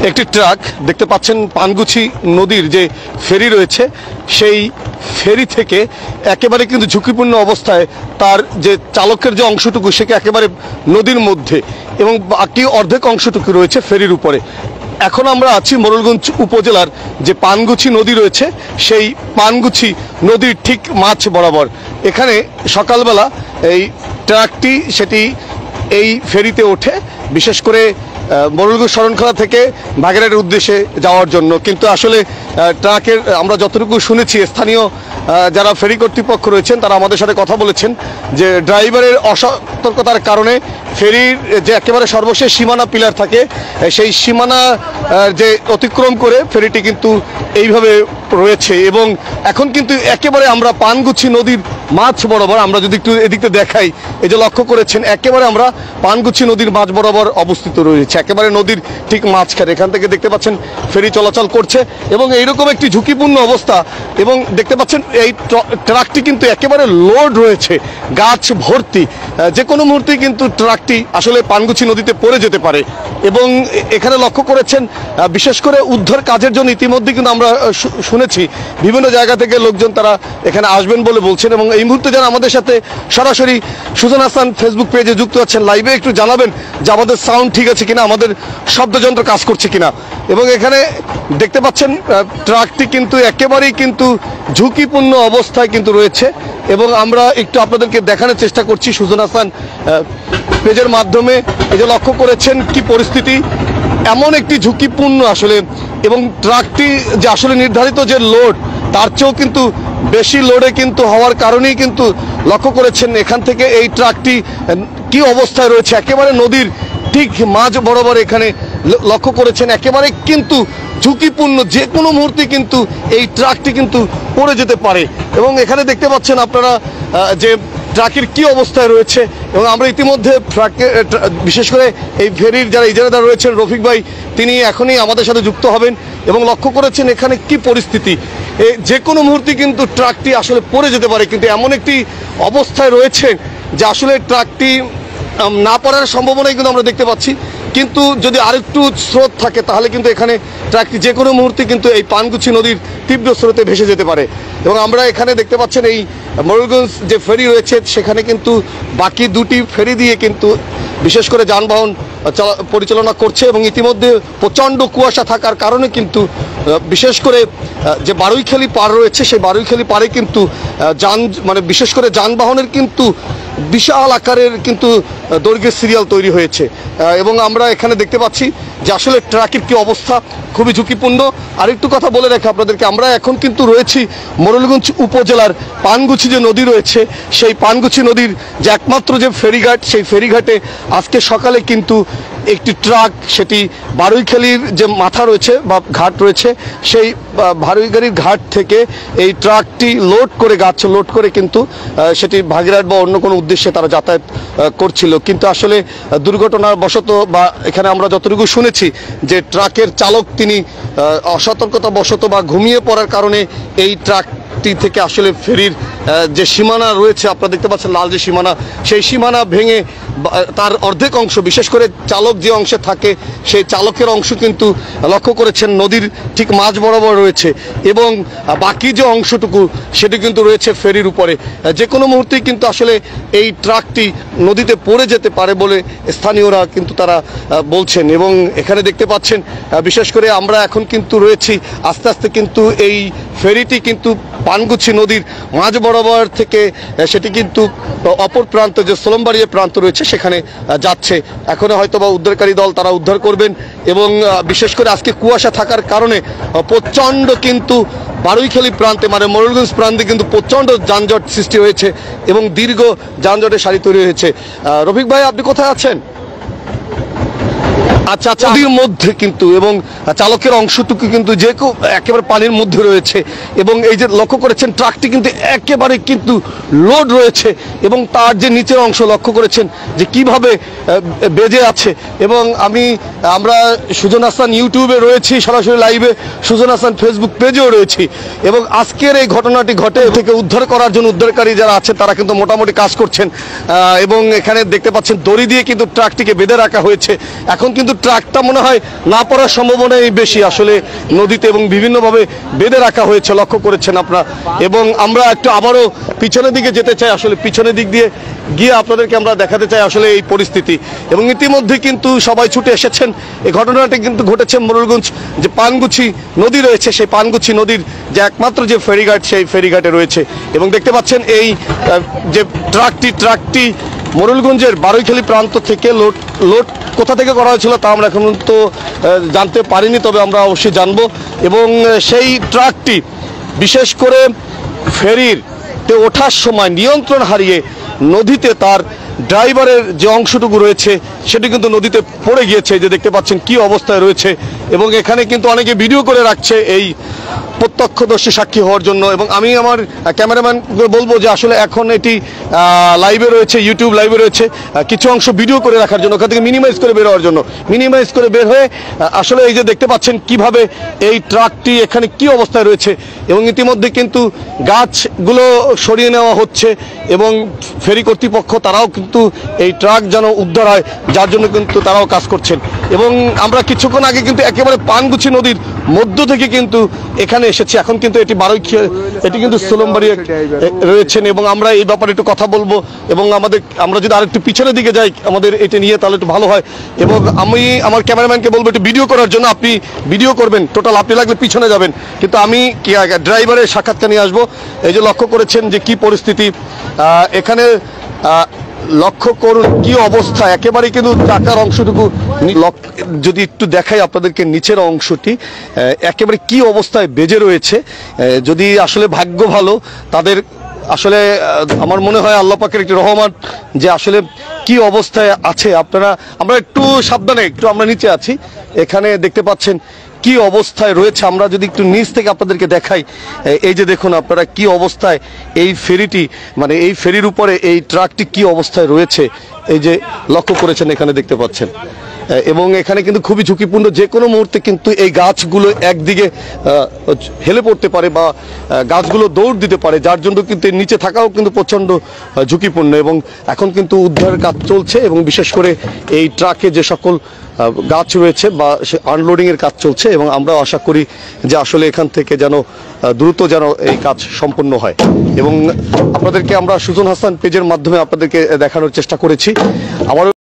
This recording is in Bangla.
একটি ট্রাক দেখতে পাচ্ছেন পানগুছি নদীর যে ফেরি রয়েছে সেই ফেরি থেকে একেবারে কিন্তু ঝুঁকিপূর্ণ অবস্থায় তার যে চালকের যে অংশটুকু সেকে একেবারে নদীর মধ্যে এবং বাকি অর্ধেক অংশটুকু রয়েছে ফেরির উপরে। এখন আমরা আছি মোরেলগঞ্জ উপজেলার যে পানগুছি নদী রয়েছে সেই পানগুছি নদীর ঠিক মাঝ বরাবর। এখানে সকালবেলা এই ট্রাকটি সেটি এই ফেরিতে ওঠে বিশেষ করে মোরেলগঞ্জ শরণখোলা থেকে বাগেরহাটের উদ্দেশ্যে যাওয়ার জন্য, কিন্তু আসলে ট্রাকের আমরা যতটুকু শুনেছি স্থানীয় যারা ফেরি কর্তৃপক্ষ রয়েছেন তারা আমাদের সাথে কথা বলেছেন যে ড্রাইভারের অসতর্কতার কারণে ফেরির যে একেবারে সর্বশেষ সীমানা পিলার থাকে সেই সীমানা যে অতিক্রম করে ফেরিটি কিন্তু এইভাবে রয়েছে এবং এখন কিন্তু একেবারে আমরা পানগুছি নদীর মাঝ বরাবর, আমরা যদি একটু এদিকে দেখাই, এই যে লক্ষ্য করেছেন একেবারে আমরা পানগুছি নদীর মাঝ বরাবর অবস্থিত রয়েছে, একেবারে নদীর ঠিক মাঝখানে। এখান থেকে দেখতে পাচ্ছেন ফেরি চলাচল করছে এবং এইরকম একটি ঝুঁকিপূর্ণ অবস্থা এবং দেখতে পাচ্ছেন এই ট্রাকটি কিন্তু একেবারে লোড রয়েছে, গাছ ভর্তি, যে কোনো মুহূর্তেই কিন্তু ট্রাকটি আসলে পানগুছি নদীতে পড়ে যেতে পারে। এবং এখানে লক্ষ্য করেছেন বিশেষ করে উদ্ধার কাজের জন্য ইতিমধ্যে কিন্তু আমরা শুনেছি বিভিন্ন জায়গা থেকে লোকজন তারা এখানে আসবেন বলে বলছেন এবং এই মুহূর্তে যারা আমাদের সাথে সরাসরি সুজন হাসান ফেসবুক পেজে যুক্ত আছেন লাইভে একটু জানাবেন যে আমাদের সাউন্ড ঠিক আছে কিনা, আমাদের শব্দযন্ত্র কাজ করছে কিনা। এবং এখানে দেখতে পাচ্ছেন ট্রাকটি কিন্তু একেবারেই কিন্তু ঝুঁকিপূর্ণ অবস্থায় কিন্তু রয়েছে এবং আমরা একটু আপনাদেরকে দেখানোর চেষ্টা করছি সুজন হাসান পেজের মাধ্যমে। এই যে লক্ষ্য করেছেন কি পরিস্থিতি, এমন একটি ঝুঁকিপূর্ণ আসলে, এবং ট্রাকটি যে আসলে নির্ধারিত যে লোড তার চেয়েও কিন্তু বেশি লোডে কিন্তু হওয়ার কারণেই কিন্তু লক্ষ্য করেছেন এখান থেকে এই ট্রাকটি কি অবস্থায় রয়েছে একেবারে নদীর ঠিক মাঝ বরাবর। এখানে লক্ষ্য করেছেন একেবারে কিন্তু ঝুঁকিপূর্ণ, যে কোনো মুহূর্তে কিন্তু এই ট্রাকটি কিন্তু পড়ে যেতে পারে এবং এখানে দেখতে পাচ্ছেন আপনারা যে ট্রাকের কি অবস্থায় রয়েছে। এবং আমরা ইতিমধ্যে ট্রাকে বিশেষ করে এই ফেরির যারা ইজারাদার রয়েছেন রফিক ভাই, তিনি এখনই আমাদের সাথে যুক্ত হবেন এবং লক্ষ্য করেছেন এখানে কি পরিস্থিতি, যে কোনো মুহূর্তে কিন্তু ট্রাকটি আসলে পড়ে যেতে পারে, কিন্তু এমন একটি অবস্থায় রয়েছে যে আসলে ট্রাকটি না পড়ার সম্ভাবনাই কিন্তু আমরা দেখতে পাচ্ছি, কিন্তু যদি আরেকটু স্রোত থাকে তাহলে কিন্তু এখানে ট্রাকটি যে কোনো মুহূর্তে কিন্তু এই পানগুছি নদীর তীব্র স্রোতে ভেসে যেতে পারে। এবং আমরা এখানে দেখতে পাচ্ছেন এই মোরেলগঞ্জ যে ফেরি রয়েছে সেখানে কিন্তু বাকি দুটি ফেরি দিয়ে কিন্তু বিশেষ করে যানবাহন পরিচালনা করছে এবং ইতিমধ্যে প্রচণ্ড কুয়াশা থাকার কারণে কিন্তু বিশেষ করে যে বারুইখালী পার রয়েছে সেই বারুইখালী পারে কিন্তু বিশেষ করে যানবাহনের কিন্তু বিশাল আকারের কিন্তু দৈর্ঘ্যের সিরিয়াল তৈরি হয়েছে এবং আমরা এখানে দেখতে পাচ্ছি যে আসলে ট্রাকের কি অবস্থা, খুবই ঝুঁকিপূর্ণ। আরেকটু কথা বলে রাখি আপনাদেরকে, আমরা এখন কিন্তু রয়েছি মোরেলগঞ্জ উপজেলার পানগুছি যে নদী রয়েছে সেই পানগুছি নদীর যে একমাত্র যে ফেরিঘাট, সেই ফেরিঘাটে আজকে সকালে কিন্তু একটি ট্রাক সেটি বারুইখালীর যে মাথা রয়েছে বা ঘাট রয়েছে সেই বারুইখালীর ঘাট থেকে এই ট্রাকটি লোড করে গাছ লোড করে কিন্তু সেটি বাগেরহাট বা অন্য কোনো উদ্দেশ্যে তারা যাতায়াত করছিল, কিন্তু আসলে দুর্ঘটনার বশত বা এখানে আমরা যতটুকু শুনেছি যে ট্রাকের চালক তিনি অসতর্কতা বশত বা ঘুমিয়ে পড়ার কারণে এই ট্রাকটি থেকে আসলে ফেরির যে সীমানা রয়েছে আপনারা দেখতে পাচ্ছেন লাল যে সীমানা, সেই সীমানা ভেঙে তার অর্ধেক অংশ বিশেষ করে চালক যে অংশে থাকে সেই চালকের অংশ কিন্তু লক্ষ্য করেছেন নদীর ঠিক মাঝ বরাবর রয়েছে এবং বাকি যে অংশটুকু সেটি কিন্তু রয়েছে ফেরির উপরে। যে কোনো মুহূর্তেই কিন্তু আসলে এই ট্রাকটি নদীতে পড়ে যেতে পারে বলে স্থানীয়রা কিন্তু তারা বলছেন। এবং এখানে দেখতে পাচ্ছেন বিশেষ করে আমরা এখন কিন্তু রয়েছি আস্তে আস্তে কিন্তু এই ফেরিটি কিন্তু পানগুছি নদীর মাঝ বরাবর থেকে সেটি কিন্তু অপর প্রান্ত যে সোলমবাড়িয়া প্রান্ত রয়েছে সেখানে যাচ্ছে। এখনো হয়তো বা উদ্ধারকারী দল তারা উদ্ধার করবেন এবং বিশেষ করে আজকে কুয়াশা থাকার কারণে প্রচণ্ড কিন্তু বারুইখালী প্রান্তে মোরেলগঞ্জ প্রান্তে কিন্তু প্রচণ্ড যানজট সৃষ্টি হয়েছে এবং দীর্ঘ যানজটের সারি তৈরি হয়েছে। রফিক ভাই আপনি কোথায় আছেন? আচ্ছা আচ্ছা, নদীর মধ্যে কিন্তু এবং চালকের অংশটুকু কিন্তু যে একেবারে পানির মধ্যে রয়েছে এবং এই যে লক্ষ্য করেছেন ট্রাকটি কিন্তু একেবারে কিন্তু লোড রয়েছে এবং তার যে নিচের অংশ লক্ষ্য করেছেন যে কিভাবে বেজে আছে। এবং আমরা সুজন হাসান ইউটিউবে রয়েছি সরাসরি লাইভে, সুজন হাসান ফেসবুক পেজেও রয়েছি এবং আজকের এই ঘটনাটি ঘটে থেকে উদ্ধার করার জন্য উদ্ধারকারী যারা আছে তারা কিন্তু মোটামুটি কাজ করছেন এবং এখানে দেখতে পাচ্ছেন দড়ি দিয়ে কিন্তু ট্রাকটিকে বেঁধে রাখা হয়েছে। এখন কিন্তু ট্রাকটা মনে হয় না পড়ার সম্ভাবনাই বেশি আসলে নদীতে, এবং বিভিন্নভাবে বেঁধে রাখা হয়েছে, লক্ষ্য করেছেন আপনারা। এবং আমরা একটু আবারও পিছনের দিকে যেতে চাই, আসলে পিছনের দিক দিয়ে গিয়ে আপনাদেরকে আমরা দেখাতে চাই আসলে এই পরিস্থিতি। এবং ইতিমধ্যে কিন্তু সবাই ছুটে এসেছেন। এই ঘটনাটি কিন্তু ঘটেছে মোরেলগঞ্জ যে পানগুছি নদী রয়েছে, সেই পানগুছি নদীর যে একমাত্র যে ফেরিঘাট, সেই ফেরিঘাটে রয়েছে। এবং দেখতে পাচ্ছেন এই যে ট্রাকটি মোরেলগঞ্জের বারৈখালী প্রান্ত থেকে লোড কোথা থেকে করা হয়েছিল তা আমরা এখন তো জানতে পারিনি, তবে আমরা অবশ্যই জানবো। এবং সেই ট্রাকটি বিশেষ করে ফেরিতে ওঠার সময় নিয়ন্ত্রণ হারিয়ে নদীতে তার ড্রাইভারের যে অংশটুকু রয়েছে সেটি কিন্তু নদীতে পড়ে গিয়েছে, যে দেখতে পাচ্ছেন কি অবস্থায় রয়েছে। এবং এখানে কিন্তু অনেকে ভিডিও করে রাখছে এই প্রত্যক্ষদর্শী সাক্ষী হওয়ার জন্য। এবং আমি আমার ক্যামেরাম্যানকে বলবো যে আসলে এখন এটি লাইভে রয়েছে, ইউটিউব লাইভে রয়েছে, কিছু অংশ ভিডিও করে রাখার জন্য, ওখান থেকে মিনিমাইজ করে বের হওয়ার জন্য, মিনিমাইজ করে বের হয়ে আসলে এই যে দেখতে পাচ্ছেন কিভাবে এই ট্রাকটি এখানে কি অবস্থায় রয়েছে। এবং ইতিমধ্যে কিন্তু গাছগুলো সরিয়ে নেওয়া হচ্ছে, এবং ফেরি কর্তৃপক্ষ তারাও কিন্তু এই ট্রাক যেন উদ্ধার হয় যার জন্য কিন্তু তারাও কাজ করছেন। এবং আমরা কিছুক্ষণ আগে কিন্তু একেবারে পানগুছি নদীর মধ্য থেকে কিন্তু এখানে এসেছি। এখন কিন্তু এটি এটি কিন্তু সোলমবাড়ি রয়েছেন, এবং আমরা এই ব্যাপারে একটু কথা বলবো। এবং আমরা যদি আরেকটু পিছনের দিকে যাই আমাদের এটি নিয়ে, তাহলে একটু ভালো হয়। এবং আমি আমার ক্যামেরাম্যানকে বলবো একটু ভিডিও করার জন্য, আপনি ভিডিও করবেন টোটাল, আপনি লাগলে পিছনে যাবেন, কিন্তু আমি ড্রাইভারের সাক্ষাৎকার নিয়ে আসবো। এই যে লক্ষ্য করেছেন যে কি পরিস্থিতি এখানে, লক্ষ্য করুন কি অবস্থা, একেবারে কিন্তু টাকার অংশটুকু যদি একটু দেখাই আপনাদেরকে, নিচের অংশটি একেবারে কি অবস্থায় বেজে রয়েছে। যদি আসলে ভাগ্য ভালো তাদের, আসলে আমার মনে হয় আল্লাহ পাকের একটি রহমত যে আসলে কি অবস্থায় আছে। আমরা একটু সাবধানে, একটু আমরা নিচে আছি, এখানে দেখতে পাচ্ছেন কি অবস্থায় রয়েছে। আমরা যদি একটু নিচ থেকে আপনাদেরকে দেখাই, এই যে দেখুন আপনারা কি অবস্থায় এই ফেরিটি, মানে এই ফেরির উপরে এই ট্রাকটি কি অবস্থায় রয়েছে, এই যে লক্ষ্য করেছেন এখানে দেখতে পাচ্ছেন। এবং এখানে কিন্তু খুবই ঝুঁকিপূর্ণ, যে কোনো মুহূর্তে কিন্তু এই গাছগুলো একদিকে হেলে পড়তে পারে বা গাছগুলো দৌড় দিতে পারে, যার জন্য কিন্তু এর নিচে থাকাও কিন্তু প্রচণ্ড ঝুঁকিপূর্ণ। এবং এখন কিন্তু উদ্ধারের কাজ চলছে, এবং বিশেষ করে এই ট্রাকে যে সকল গাছ রয়েছে বা সে আনলোডিংয়ের কাজ চলছে। এবং আমরা আশা করি যে আসলে এখান থেকে যেন দ্রুত যেন এই কাজ সম্পন্ন হয়। এবং আপনাদেরকে আমরা সুজন হাসান পেজের মাধ্যমে আপনাদেরকে দেখানোর চেষ্টা করেছি। আবারও